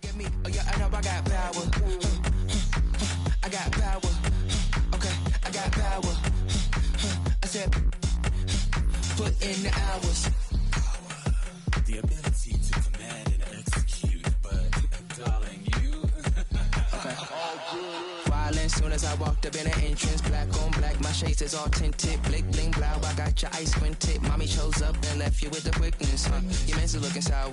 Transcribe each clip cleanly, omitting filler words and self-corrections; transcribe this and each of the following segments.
Back at me. Oh yeah, I know I got power. I got power. Okay, I got power. I said, put in the hours. The ability to command and execute, but darling, you. Okay. Violent soon as I walked up in the entrance. Black on black, my shades is all tinted. Blick, bling, blow, I got your ice squinted. Mommy chose up and left you with the quickness, huh? Your man's looking sour,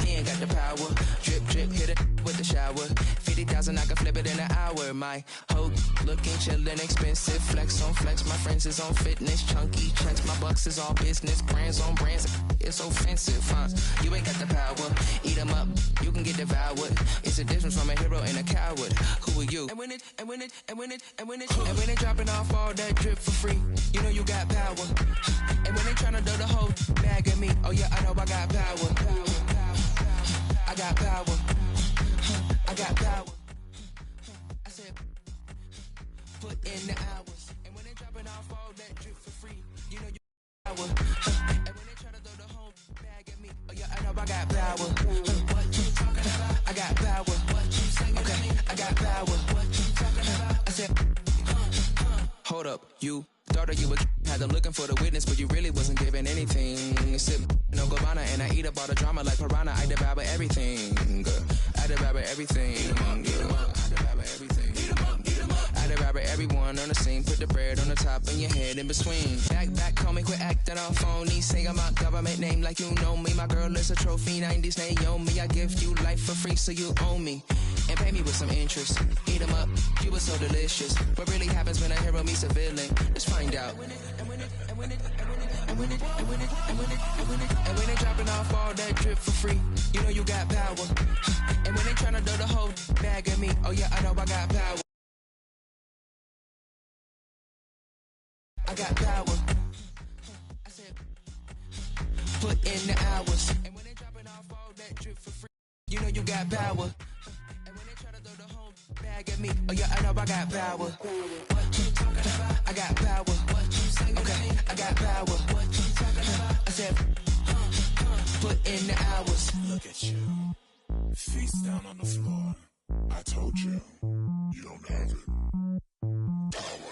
He ain't got the power. Drip, drip, hit it with the shower. 50,000, I can flip it in an hour. My hoe looking chillin', expensive. Flex on flex, my friends is on fitness. Chunky checks, my bucks is all business. Brands on brands, it's offensive, huh? You ain't got the power. Eat 'em up, you can get devoured. It's a difference from a hero and a coward. Who are you? And when they dropping off all that drip for free, you know you got power. And when they tryna do the whole bag at me, oh yeah, I know I got power. I got power. I got power. I said, put in the hours. And when they dropping off all that drip for free, you know you got power. And when they tryna throw the whole bag at me, oh yeah, I know I got power. What you talking about? I got power. What you saying? Okay, I got power. What you talking about? I said, hold up, you thought that you were had them looking for the witness, but you really wasn't giving anything. Sip no Gabbana and I eat up all the drama like piranha. I devour everything. I devour everything. I devour everything. I devour everyone on the scene. Put the bread on the top and your head in between. Back, call me, quit acting all phony. Say I'm my government name like you know me. My girl is a trophy, 90s Naomi. I give you life for free, so you own me. And pay me with some interest. Eat 'em up, you were so delicious. What really happens when a hero meets a villain? Let's find out. And when they dropping off all that drip for free, you know you got power. And when they tryna do the whole bag at me, oh yeah, I know I got power. I got power. I said, put in the hours. And when they dropping off all that drip for free, you know you got power. And when they try to throw the whole bag at me, oh yeah, I know I got power. What you talking about? I got power. What you saying? Okay, I got power. What you talking about? I said, put in the hours. Look at you, face down on the floor. I told you, you don't have it. Power.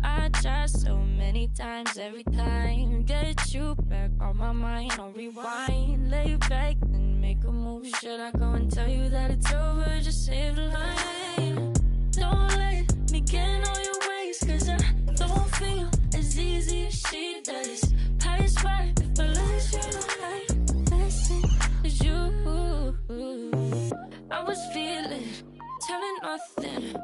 I tried so many times, every time get you back on my mind. I'll rewind, lay back and make a move. Should I go and tell you that it's over? Just save the line. Don't let me get on your ways, 'cause I don't feel as easy as she does. I swear if I lose you like listen as you. I was feeling, telling nothing.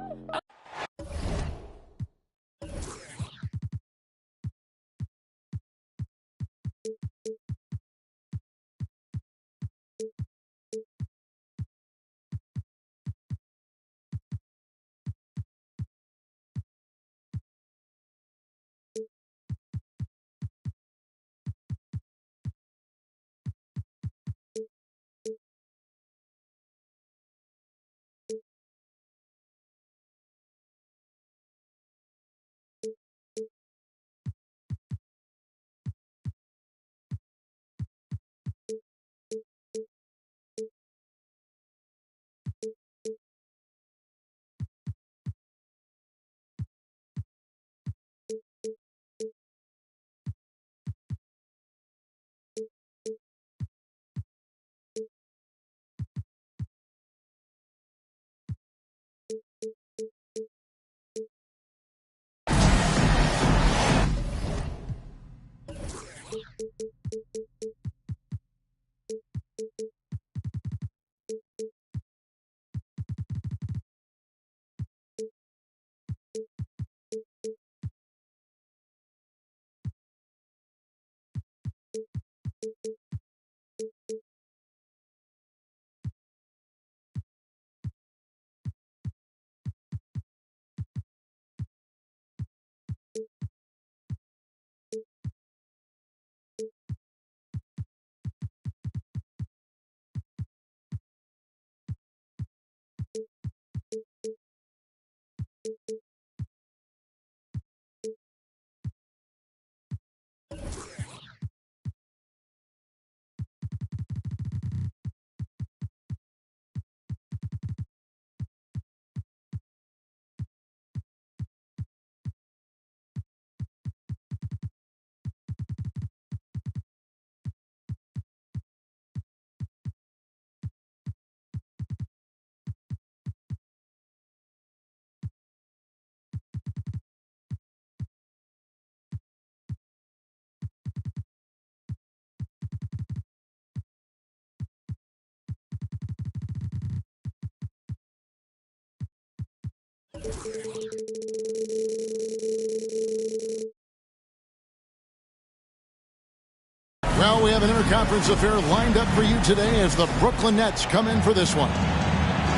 Well, we have an interconference affair lined up for you today as the Brooklyn Nets come in for this one.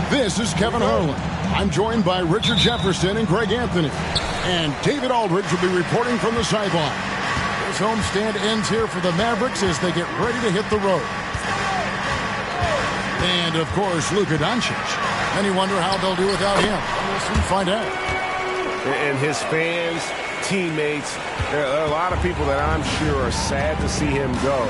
This is Kevin Harlan. I'm joined by Richard Jefferson and Greg Anthony. And David Aldridge will be reporting from the sideline. This homestand ends here for the Mavericks as they get ready to hit the road. And, of course, Luka Doncic. And you wonder how they'll do without him. We'll soon find out. And his fans, teammates, there are a lot of people that I'm sure are sad to see him go,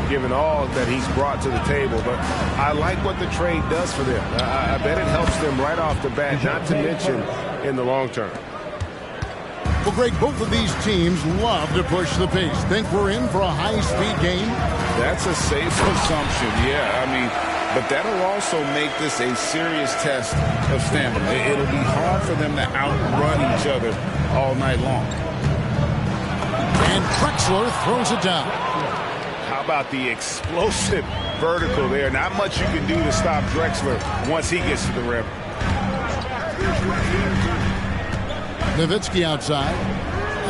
given all that he's brought to the table. But I like what the trade does for them. I bet it helps them right off the bat, not to mention in the long term. Well, Greg, both of these teams love to push the pace. Think we're in for a high-speed game? That's a safe assumption, yeah. I mean, but that'll also make this a serious test of stamina. It'll be hard for them to outrun each other all night long. And Drexler throws it down. How about the explosive vertical there? Not much you can do to stop Drexler once he gets to the rim. Nowitzki outside.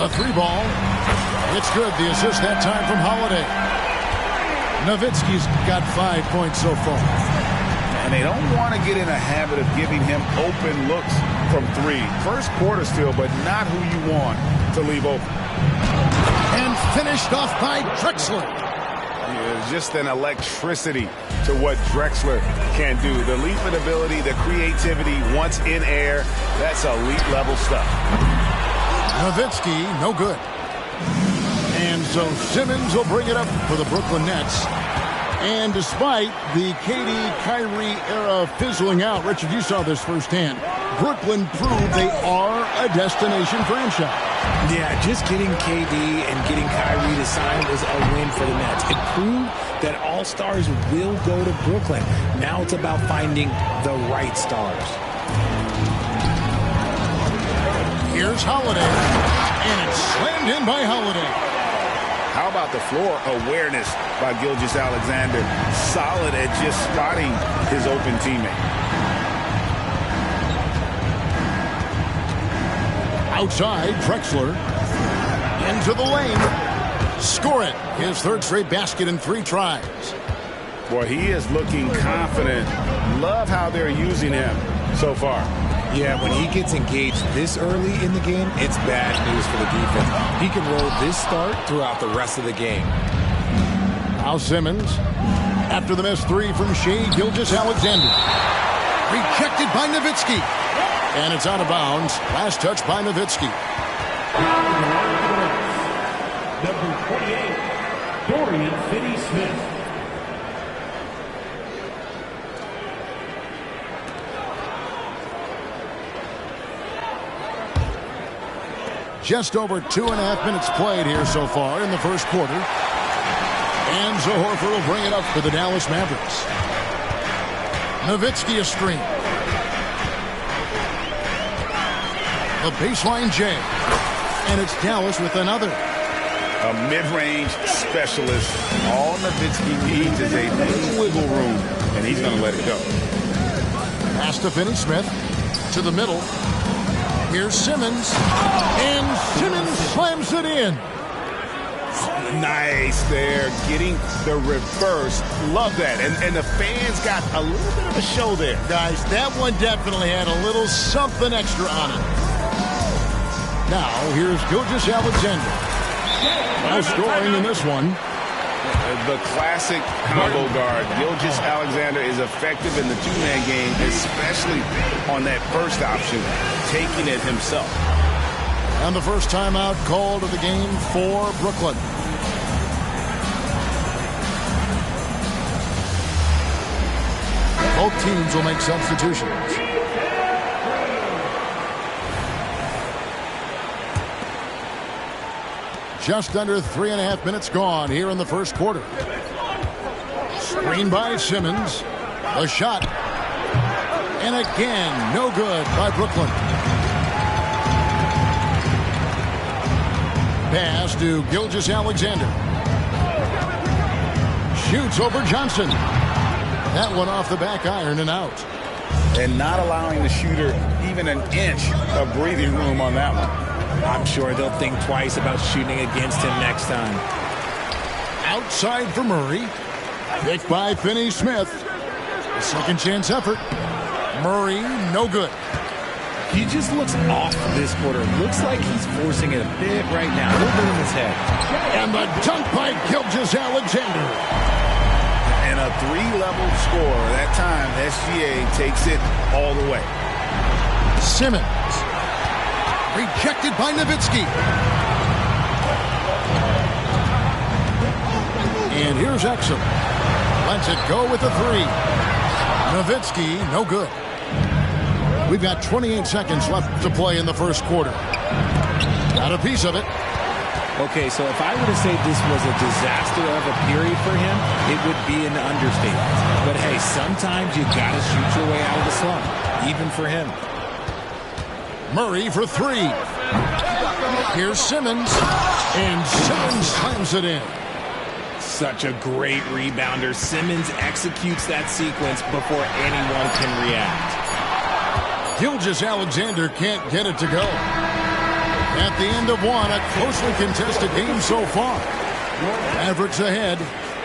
A three ball. It's good. The assist that time from Holiday. Nowitzki's got 5 points so far. And they don't want to get in a habit of giving him open looks from three. First quarter still, but not who you want to leave open. And finished off by Drexler. Yeah, just an electricity to what Drexler can do. The leaping ability, the creativity once in air, that's elite level stuff. Nowitzki, no good. And so Simmons will bring it up for the Brooklyn Nets. And despite the KD-Kyrie era fizzling out, Richard, you saw this firsthand. Brooklyn proved they are a destination franchise. Yeah, just getting KD and getting Kyrie to sign was a win for the Nets. It proved that all stars will go to Brooklyn. Now it's about finding the right stars. Here's Holiday, and it's slammed in by Holiday. How about the floor awareness by Gilgeous-Alexander? Solid at just spotting his open teammate. Outside, Drexler. Into the lane. Score it. His third straight basket in 3 tries. Boy, he is looking confident. Love how they're using him so far. Yeah, when he gets engaged this early in the game, it's bad news for the defense. He can roll this start throughout the rest of the game. Now Simmons, after the missed 3 from Shai Gilgeous-Alexander. Rejected by Nowitzki. And it's out of bounds. Last touch by Nowitzki. Number 28, Dorian Finney-Smith. Just over 2.5 minutes played here so far in the first quarter. And Zo Horford will bring it up for the Dallas Mavericks. Nowitzki a screen. The baseline J. And it's Dallas with another. A mid-range specialist. All Nowitzki needs is a little wiggle room, and he's going to let it go. Pass to Finney-Smith. To the middle. Here's Simmons. And Simmons slams it in. Nice there, getting the reverse. Love that. And the fans got a little bit of a show there. Guys, that one definitely had a little something extra on it. Now, here's Gilgeous-Alexander. Now scoring in this one. The classic combo guard. Gilgeous-Alexander is effective in the two-man game, especially on that first option, taking it himself. And the first timeout called of the game for Brooklyn. Both teams will make substitutions. Just under 3.5 minutes gone here in the first quarter. Screen by Simmons. A shot. And again, no good by Brooklyn. Pass to Gilgeous-Alexander. Shoots over Johnson. That one off the back iron and out. And not allowing the shooter even even an inch of breathing room on that one. I'm sure they'll think twice about shooting against him next time. Outside for Murray. Picked by Finney-Smith. A second chance effort. Murray, no good. He just looks off this quarter. Looks like he's forcing it a bit right now. A little bit in his head. And the dunk by Gilgeous-Alexander. And a 3-level score. That time, SGA takes it all the way. Simmons. Rejected by Nowitzki. And here's Exum. Lets it go with the 3. Nowitzki, no good. We've got 28 seconds left to play in the first quarter. Got a piece of it. Okay, so if I were to say this was a disaster of a period for him, it would be an understatement. But hey, sometimes you got to shoot your way out of the slump, even for him. Murray for 3. Here's Simmons. And Simmons slams it in. Such a great rebounder. Simmons executes that sequence before anyone can react. Gilgeous-Alexander can't get it to go. At the end of one, a closely contested game so far. Mavericks ahead.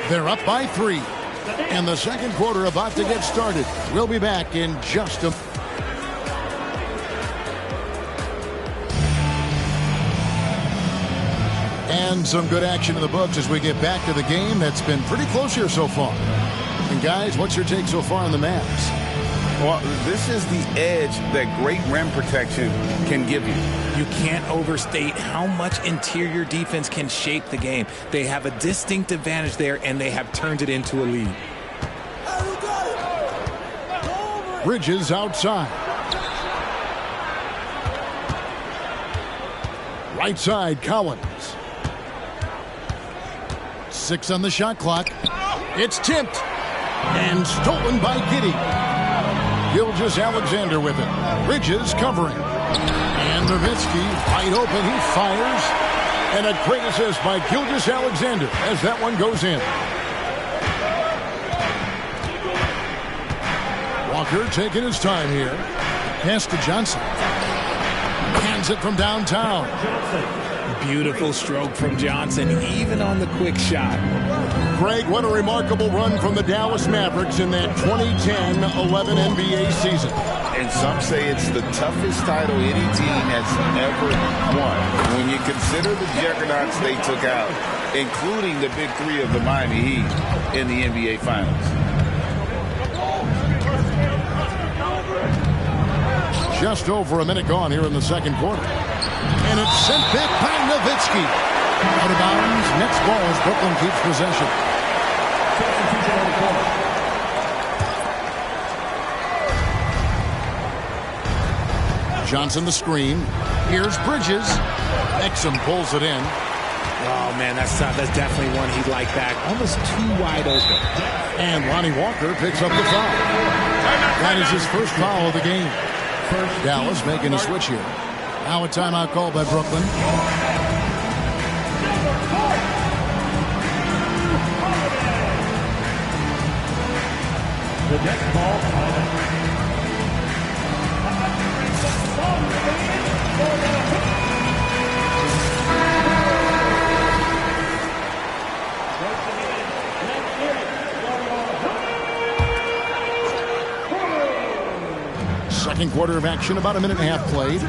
They're up by 3. And the second quarter about to get started. We'll be back in just a... And some good action in the books as we get back to the game that's been pretty close here so far. And guys, what's your take so far on the Mavs? Well, this is the edge that great rim protection can give you. You can't overstate how much interior defense can shape the game. They have a distinct advantage there, and they have turned it into a lead. Bridges outside. Right side, Collins. 6 on the shot clock. It's tipped. And stolen by Giddey. Gilgeous-Alexander with it. Bridges covering. And Nowitzki wide open. He fires. And a great assist by Gilgeous-Alexander as that one goes in. Walker taking his time here. Pass to Johnson. Hands it from downtown. Beautiful stroke from Johnson, even on the quick shot. Greg, what a remarkable run from the Dallas Mavericks in that 2010-11 NBA season. And some say it's the toughest title any team has ever won. When you consider the juggernauts they took out, including the big 3 of the Miami Heat in the NBA Finals. Just over a minute gone here in the second quarter. And it's sent back by Nowitzki. Out of bounds. Next ball as Brooklyn keeps possession. Johnson the screen. Here's Bridges. Exum pulls it in. Oh, man, that's definitely one he'd like back. Almost too wide open. And Lonnie Walker picks up the foul. That is his first foul of the game. Dallas making a switch here. Now a timeout call by Brooklyn. The next ball. Second quarter of action, about a minute and a half played.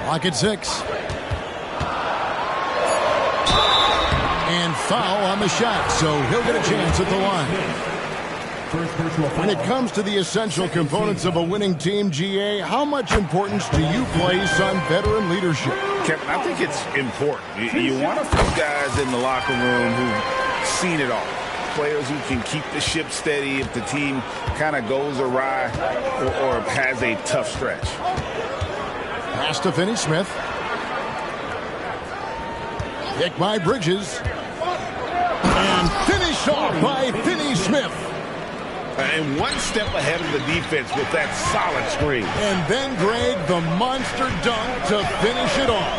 Clock at 6. And foul on the shot, so he'll get a chance at the line. When it comes to the essential components of a winning team, GA, how much importance do you place on veteran leadership? Kevin, I think it's important. You want a few guys in the locker room who've seen it all. Players who can keep the ship steady if the team kind of goes awry or has a tough stretch. Pass to Finney-Smith. Pick by Bridges. And finished off by Finney-Smith. And one step ahead of the defense with that solid screen. And then, Greg, the monster dunk to finish it off.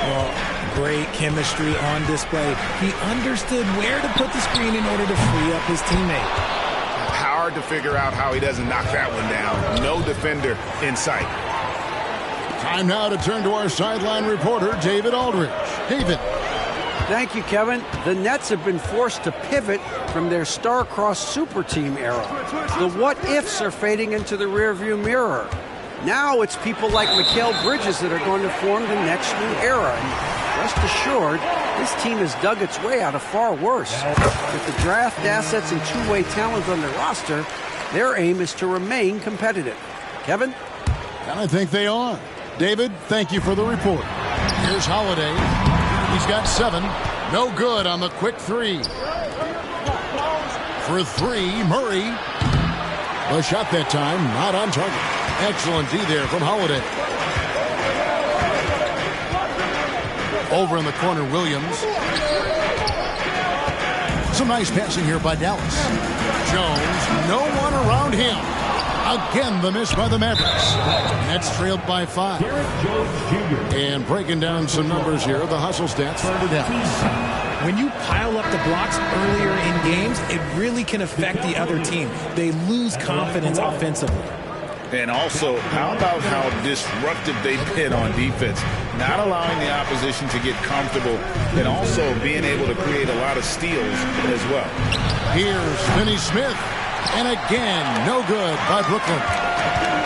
Well, Great chemistry on display. He understood where to put the screen in order to free up his teammate. Hard to figure out how he doesn't knock that one down. No defender in sight. Time now to turn to our sideline reporter, David Aldridge. David. Thank you, Kevin. The Nets have been forced to pivot from their star-crossed super team era. The what-ifs are fading into the rearview mirror. Now it's people like Mikal Bridges that are going to form the next new era. And rest assured, this team has dug its way out of far worse. With the draft assets and two-way talent on their roster, their aim is to remain competitive. Kevin? And I think they are. David, thank you for the report. Here's Holiday. He's got 7. No good on the quick 3. For 3, Murray. A shot that time, not on target. Excellent D there from Holiday. Over in the corner, Williams. Some nice passing here by Dallas. Jones, no one around him. Again, the miss by the Mavericks. Nets trailed by 5. And breaking down some numbers here, the hustle stats for Dallas. When you pile up the blocks earlier in games, it really can affect the other team. They lose confidence offensively. And also, how about how disruptive they've been on defense? Not allowing the opposition to get comfortable and also being able to create a lot of steals as well. Here's Finney Smith. And again, no good by Brooklyn.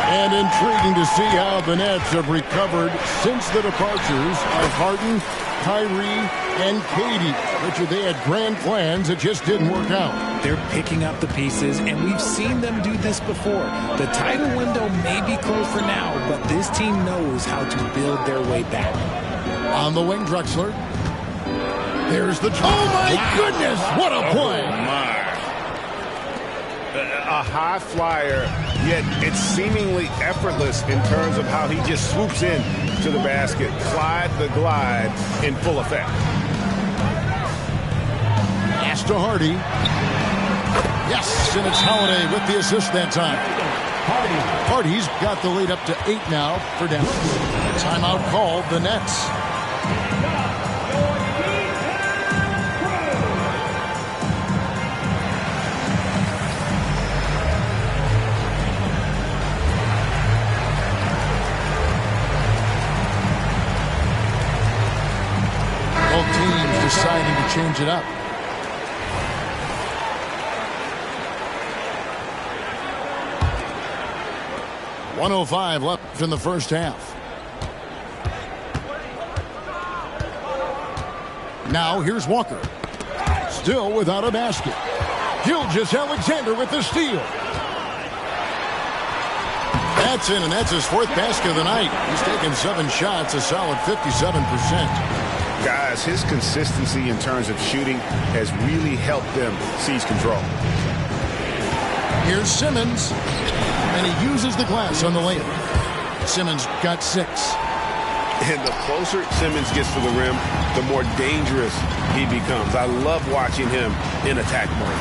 And intriguing to see how the Nets have recovered since the departures of Harden, Kyrie, and KD. Richard, they had grand plans that just didn't work out. They're picking up the pieces, and we've seen them do this before. The title window may be closed for now, but this team knows how to build their way back. On the wing, Drexler. There's the... Oh, my goodness! What a play! Oh, my. A high flyer, yet it's seemingly effortless in terms of how he just swoops in to the basket. Clyde the glide in full effect. Pass to Hardy. Yes, and it's Holiday with the assist that time. Hardy's got the lead up to 8 now for Dallas. Timeout called the Nets. Both teams deciding to change it up. .105 left in the first half. Now here's Walker. Still without a basket. Gilgeous-Alexander with the steal. That's in, and that's his 4th basket of the night. He's taken 7 shots, a solid 57%. Guys, his consistency in terms of shooting has really helped them seize control. Here's Simmons, and he uses the glass on the layup. Simmons got 6. And the closer Simmons gets to the rim, the more dangerous he becomes. I love watching him in attack mode.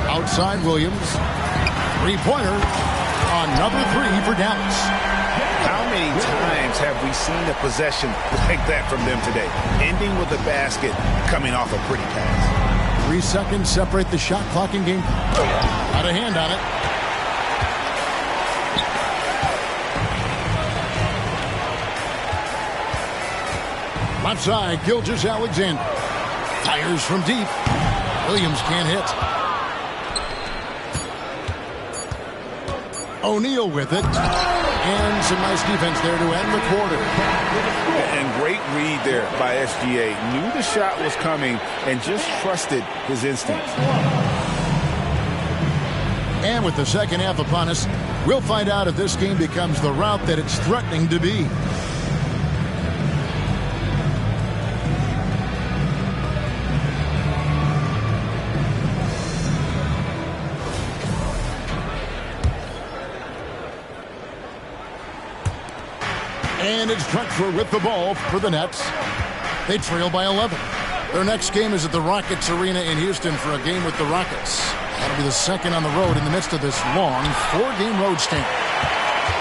Outside Williams. 3-pointer. Another 3 for Dallas. How many times have we seen a possession like that from them today? Ending with a basket, coming off a pretty pass. 3 seconds separate the shot clock and game. Got a hand on it. Left side, Gilgeous-Alexander. Fires from deep. Williams can't hit. O'Neal with it. And some nice defense there to end the quarter. And great read there by SGA. Knew the shot was coming and just trusted his instincts. And with the second half upon us, we'll find out if this game becomes the route that it's threatening to be. And it's Drexler with the ball for the Nets. They trail by 11. Their next game is at the Rockets Arena in Houston for a game with the Rockets. That'll be the second on the road in the midst of this long 4-game road stint.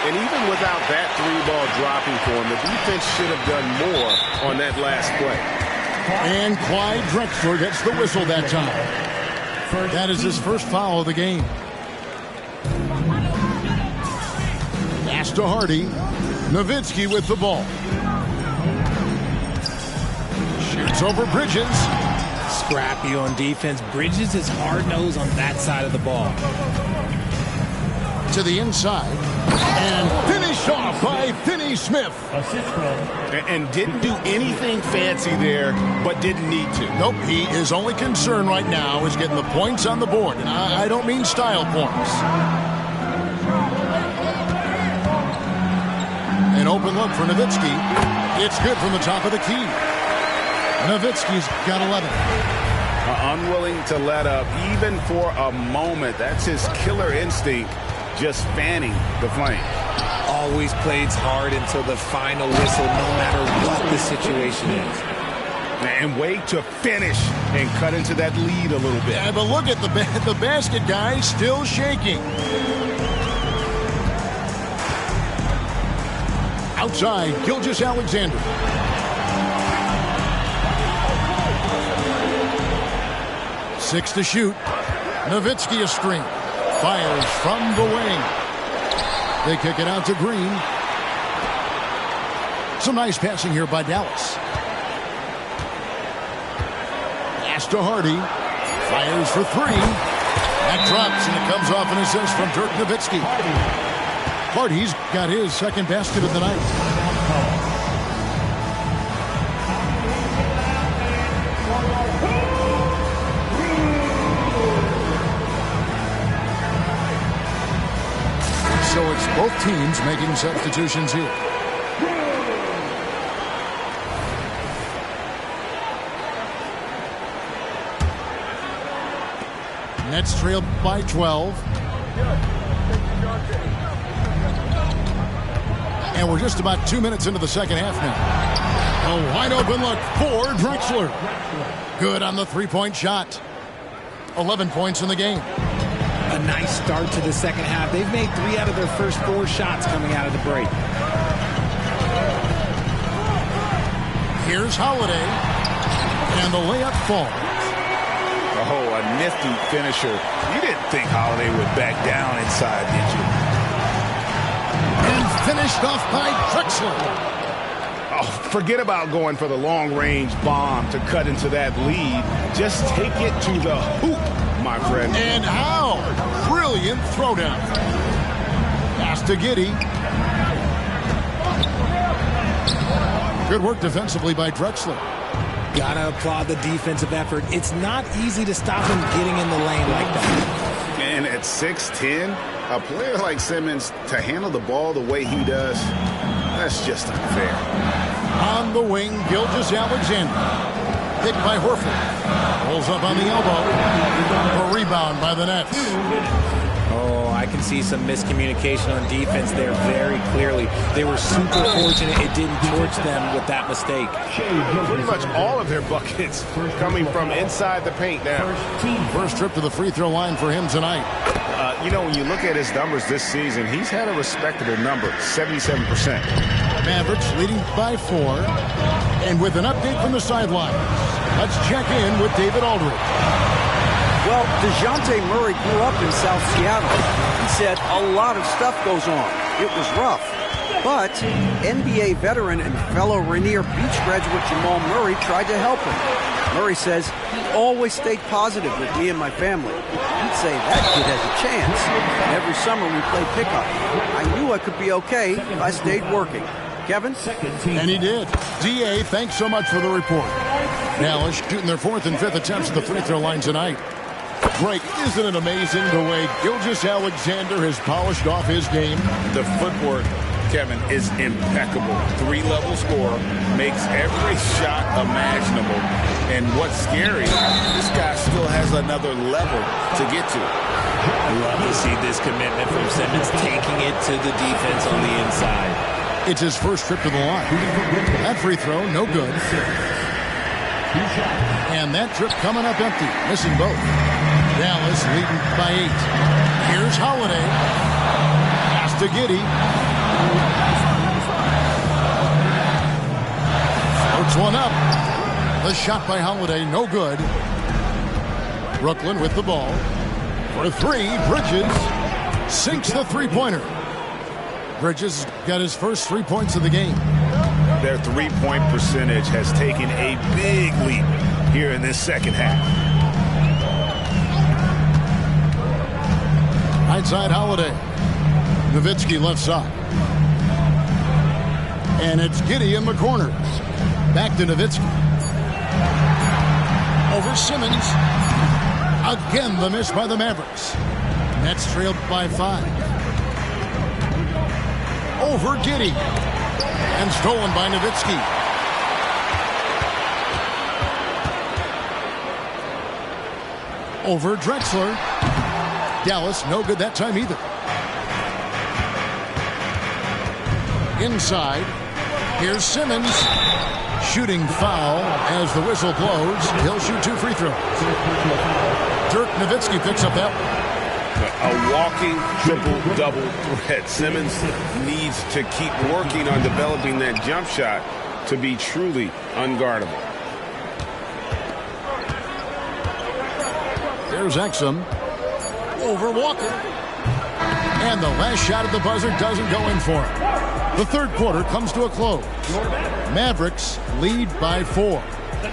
And even without that three-ball dropping for him, the defense should have done more on that last play. And Clyde Drexler gets the whistle that time. That is his first foul of the game. Pass to Hardy. Nowitzki with the ball. Shoots over Bridges. Scrappy on defense. Bridges is hard-nosed on that side of the ball. To the inside. And finished off by Finney-Smith. And didn't do anything fancy there, but didn't need to. Nope, his only concern right now is getting the points on the board. And I don't mean style points. An open look for Nowitzki. It's good from the top of the key. Nowitzki's got 11. Unwilling to let up even for a moment. That's his killer instinct, just fanning the flame. Always plays hard until the final whistle, no matter what the situation is. And wait to finish and cut into that lead a little bit. Yeah, but look at the basket guy still shaking. Outside, Gilgeous-Alexander. Six to shoot. Nowitzki a screen. Fires from the wing. They kick it out to Green. Some nice passing here by Dallas. Pass to Hardy. Fires for three. That drops, and it comes off an assist from Dirk Nowitzki. Hardy's got his second basket of the night. So it's both teams making substitutions here. Nets trail by 12. And we're just about 2 minutes into the second half now. A wide open look for Drexler. Good on the three-point shot. 11 points in the game. A nice start to the second half. They've made 3 out of their first 4 shots coming out of the break. Here's Holiday. And the layup falls. Oh, a nifty finisher. You didn't think Holiday would back down inside, did you? And finished off by Drexler. Oh, forget about going for the long-range bomb to cut into that lead. Just take it to the hoop, my friend. And how? Brilliant throwdown. Pass to Giddey. Good work defensively by Drexler. Gotta applaud the defensive effort. It's not easy to stop him getting in the lane like that. And at 6'10", a player like Simmons, to handle the ball the way he does, that's just unfair. On the wing, Gilgeous-Alexander. Picked by Horford. Pulls up on the elbow. A rebound by the Nets. Oh, I can see some miscommunication on defense there very clearly. They were super fortunate it didn't torch them with that mistake. Pretty much all of their buckets coming from inside the paint now. First trip to the free throw line for him tonight. You know, when you look at his numbers this season, he's had a respectable number, 77%. Mavericks leading by 4. And with an update from the sidelines, let's check in with David Aldridge. Well, DeJounte Murray grew up in South Seattle. He said a lot of stuff goes on. It was rough. But NBA veteran and fellow Rainier Beach graduate Jamal Murray tried to help him. Murray says he always stayed positive with me and my family. He'd say that kid has a chance. And every summer we played pickup. I knew I could be okay if I stayed working. Kevin? And he did. D.A., thanks so much for the report. Dallas shooting their 4th and 5th attempts at the free throw line tonight. Greg, isn't it amazing the way Gilgeous-Alexander has polished off his game? The footwork, Kevin, is impeccable. 3-level scorer, makes every shot imaginable. And what's scary, this guy still has another level to get to. I love to see this commitment from Simmons, taking it to the defense on the inside. It's his first trip to the line. That free throw, no good. And that trip coming up empty, missing both. Dallas leading by 8. Here's Holiday. Pass to Giddey. Puts one up. The shot by Holiday, no good. Brooklyn with the ball. For three, Bridges sinks the three-pointer. Bridges got his first 3 points of the game. Their three-point percentage has taken a big leap here in this second half. Right side, Holiday. Nowitzki left side. And it's Giddey in the corners. Back to Nowitzki. Over Simmons. Again, the miss by the Mavericks. Nets trailed by 5. Over Giddey. And stolen by Nowitzki. Over Drexler. Dallas, no good that time either. Inside. Here's Simmons. Shooting foul as the whistle blows. He'll shoot 2 free throws. Dirk Nowitzki picks up that one. A walking triple-double threat. Simmons needs to keep working on developing that jump shot to be truly unguardable. There's Exum. Over Walker. And the last shot at the buzzer doesn't go in for him. The third quarter comes to a close. Mavericks lead by 4.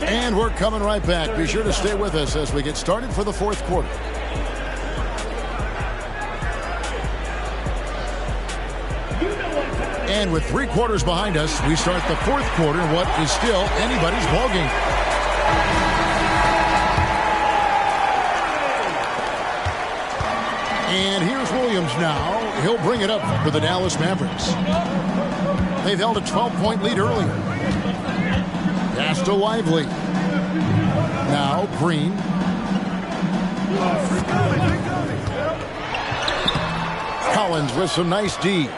And we're coming right back. Be sure to stay with us as we get started for the fourth quarter. And with 3 quarters behind us, we start the fourth quarter in what is still anybody's ballgame. And here's Williams now. He'll bring it up for the Dallas Mavericks. They've held a 12-point lead earlier. Pass to Lively. Now Green. Collins with some nice D.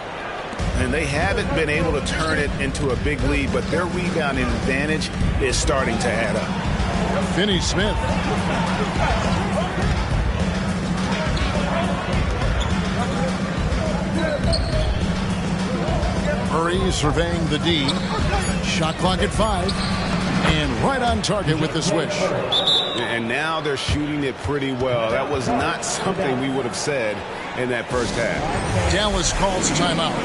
And they haven't been able to turn it into a big lead, but their rebounding advantage is starting to add up. Finney-Smith. Murray surveying the D. Shot clock at 5. And right on target with the swish. And now they're shooting it pretty well. That was not something we would have said in that first half. Dallas calls timeout.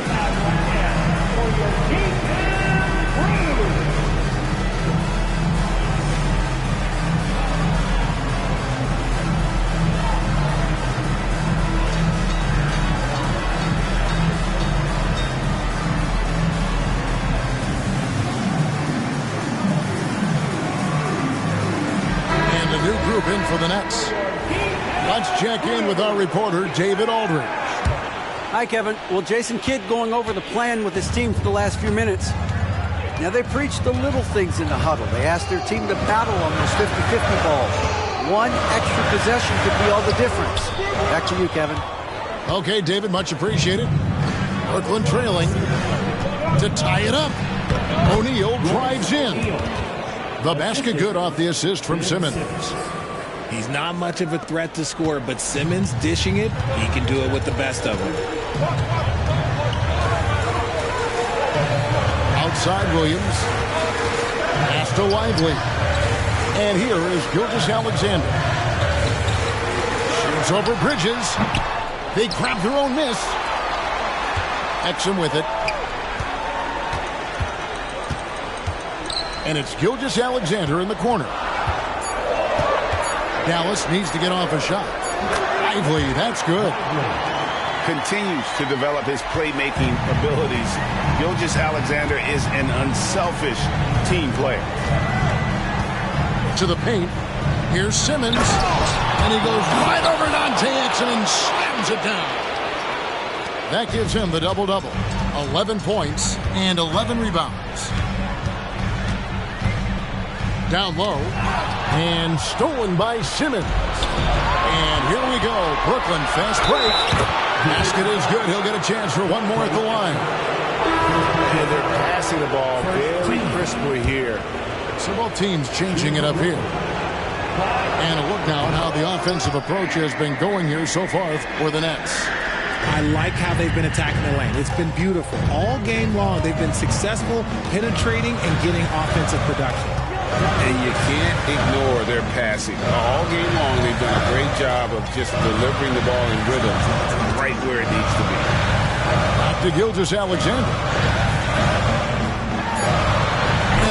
Group in for the Nets. Let's check in with our reporter, David Aldridge. Hi, Kevin. Well, Jason Kidd going over the plan with his team for the last few minutes. Now, they preached the little things in the huddle. They asked their team to battle on those 50-50 balls. One extra possession could be all the difference. Back to you, Kevin. Okay, David, much appreciated. Brooklyn trailing to tie it up. O'Neal drives in. The basket good off the assist from Simmons. He's not much of a threat to score, but Simmons dishing it, he can do it with the best of them. Outside Williams. Pass to Lively. And here is Gilgeous-Alexander. Shoots over Bridges. They grab their own miss. Exum with it. And it's Gilgeous-Alexander in the corner. Dallas needs to get off a shot. Lively, that's good. Continues to develop his playmaking abilities. Gilgeous-Alexander is an unselfish team player. To the paint. Here's Simmons. And he goes right over Dante Exum and slams it down. That gives him the double-double. 11 points and 11 rebounds. Down low, and stolen by Simmons. And here we go, Brooklyn, fast break. Basket is good, he'll get a chance for one more at the line. And they're passing the ball very crisply here. So both teams changing it up here. And a look now at how the offensive approach has been going here so far for the Nets. I like how they've been attacking the lane. It's been beautiful. All game long, they've been successful penetrating and getting offensive production. And you can't ignore their passing. All game long, they've done a great job of just delivering the ball in rhythm right where it needs to be. Back to Gilgeous-Alexander.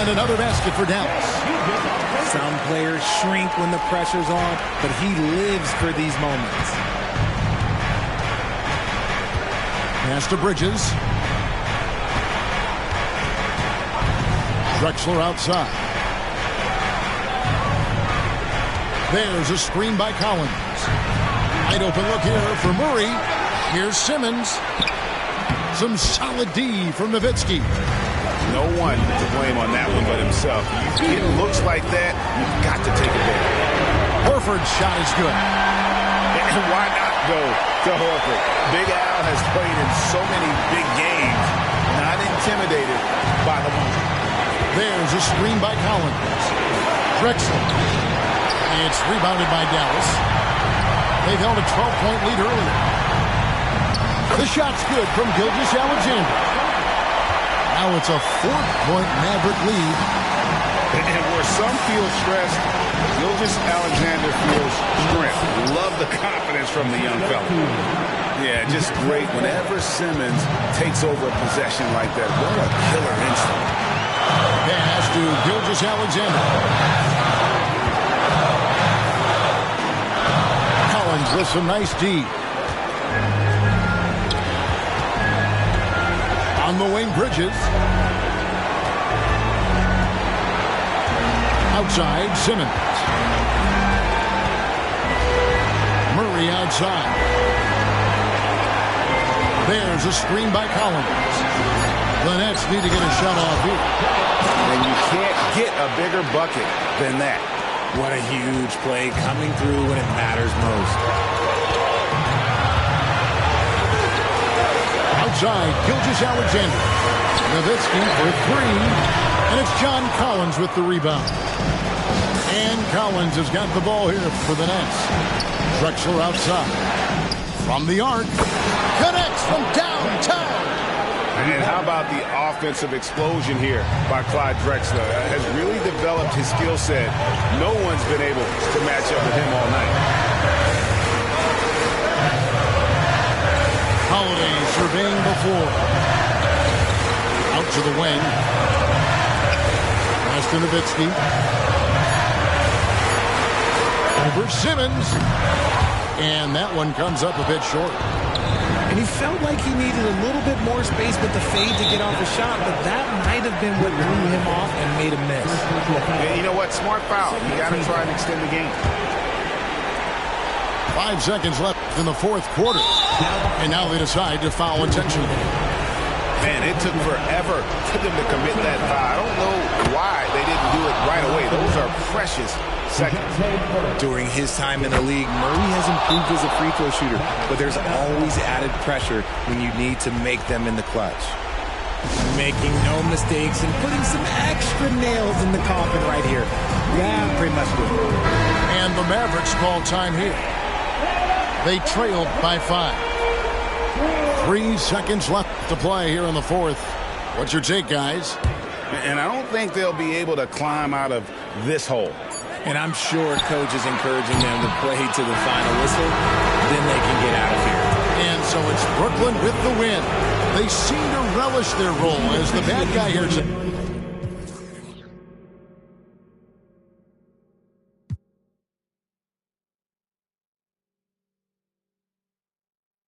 And another basket for Dallas. Some players shrink when the pressure's on, but he lives for these moments. Pass to Bridges. Drexler outside. There's a screen by Collins. Wide open look here for Murray. Here's Simmons. Some solid D from Nowitzki. No one to blame on that one but himself. You get looks like that, you've got to take advantage. Horford's shot is good. And why not go to Horford? Big Al has played in so many big games, not intimidated by the moment. There's a screen by Collins. Drexler. It's rebounded by Dallas. They've held a 12-point lead earlier. The shot's good from Gilgeous-Alexander. Now it's a 4-point Maverick lead. And where some feel stressed, Gilgeous-Alexander feels strength. Love the confidence from the young fella. Yeah, just great whenever Simmons takes over a possession like that. What a killer instinct. Pass to Gilgeous-Alexander. Collins with some nice D. On the wing, Bridges. Outside, Simmons. Murray outside. There's a screen by Collins. The Nets need to get a shot off here. And you can't get a bigger bucket than that. What a huge play coming through when it matters most. Outside, Gilgeous-Alexander. Nowitzki for three. And it's John Collins with the rebound. And Collins has got the ball here for the Nets. Drexler outside. From the arc. Connects from downtown. And how about the offensive explosion here by Clyde Drexler? Has really developed his skill set. No one's been able to match up with him all night. Holiday surveying the floor. Out to the wing. Pass to Nowitzki. Over Simmons. And that one comes up a bit short. And he felt like he needed a little bit more space with the fade to get off a shot, but that might have been what threw him off and made him miss. And you know what? Smart foul. You got to try and extend the game. 5 seconds left in the fourth quarter. And now they decide to foul intentionally. Man, it took forever for them to commit that foul. I don't know why they didn't do it right away. Those are precious seconds. During his time in the league, Murray has improved as a free throw shooter, but there's always added pressure when you need to make them in the clutch. Making no mistakes and putting some extra nails in the coffin right here. Yeah, pretty much good. And the Mavericks call time here. They trailed by 5. 3 seconds left to play here in the fourth. What's your take, guys? And I don't think they'll be able to climb out of this hole. And I'm sure coach is encouraging them to play to the final whistle. Then they can get out of here. And so it's Brooklyn with the win. They seem to relish their role as the bad guy here.